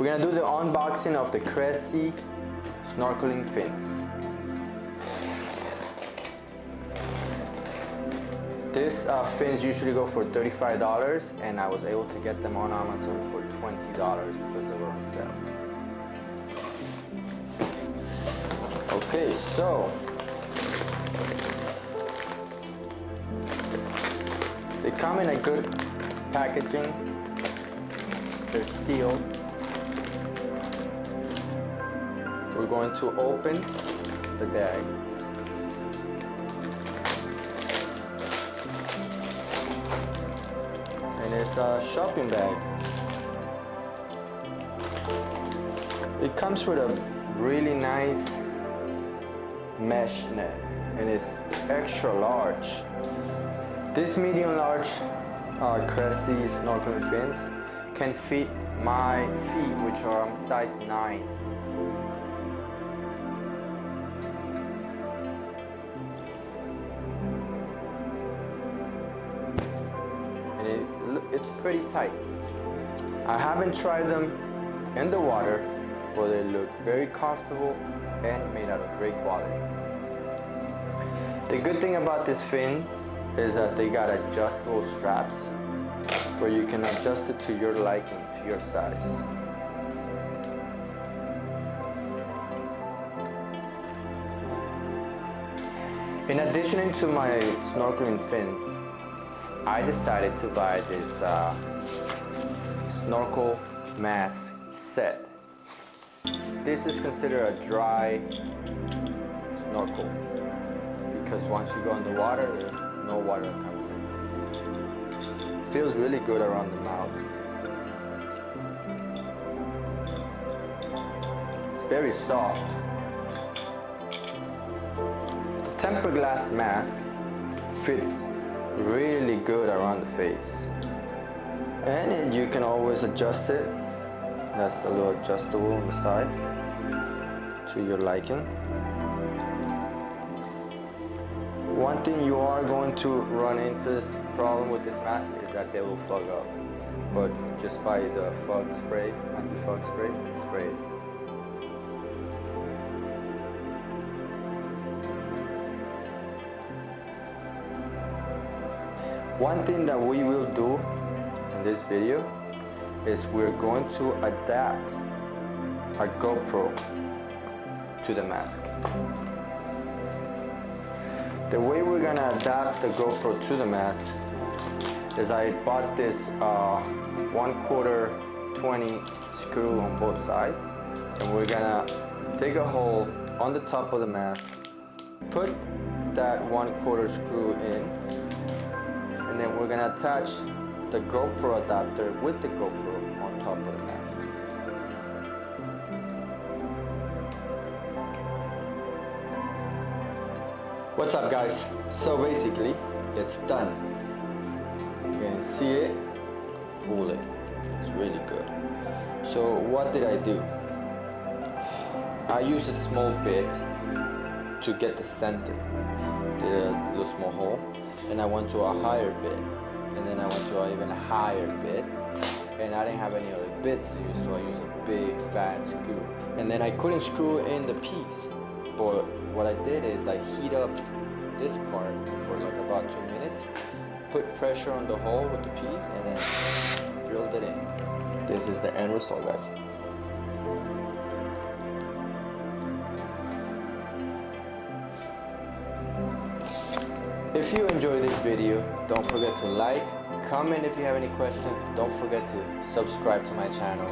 We're gonna do the unboxing of the Cressi snorkeling fins. This fins usually go for $35, and I was able to get them on Amazon for $20 because they were on sale. Okay, so they come in a good packaging. They're sealed. We're going to open the bag. And it's a shopping bag. It comes with a really nice mesh net, and it's extra large. This medium large Cressi snorkeling fins can fit my feet, which are size 9. And it's pretty tight. I haven't tried them in the water, but they look very comfortable and made out of great quality. The good thing about these fins is that they got adjustable straps where you can adjust it to your liking, to your size. In addition to my snorkeling fins, I decided to buy this snorkel mask set. This is considered a dry snorkel because once you go in the water, there's no water that comes in. It feels really good around the mouth. It's very soft. The tempered glass mask fits really good around the face. And you can always adjust it. That's a little adjustable on the side to your liking. One thing you are going to run into this problem with this mask is that they will fog up. But just buy the fog spray, anti-fog spray, spray it. One thing that we will do in this video is we're going to adapt our GoPro to the mask. The way we're gonna adapt the GoPro to the mask is I bought this 1/4 20 screw on both sides, and we're gonna dig a hole on the top of the mask, put that 1/4 screw in, and then we're gonna attach the GoPro adapter with the GoPro on top of the mask. What's up, guys? So basically, it's done. You can see it, pull it. It's really good. So what did I do? I used a small bit to get the center. Did a little small hole, and I went to a higher bit. And then I went to an even higher bit, and I didn't have any other bits to use, so I used a big fat screw. And then I couldn't screw in the piece, but what I did is I heat up this part for like about 2 minutes, put pressure on the hole with the piece, and then drilled it in. This is the end result, guys. If you enjoyed this video, don't forget to like, comment if you have any questions. Don't forget to subscribe to my channel.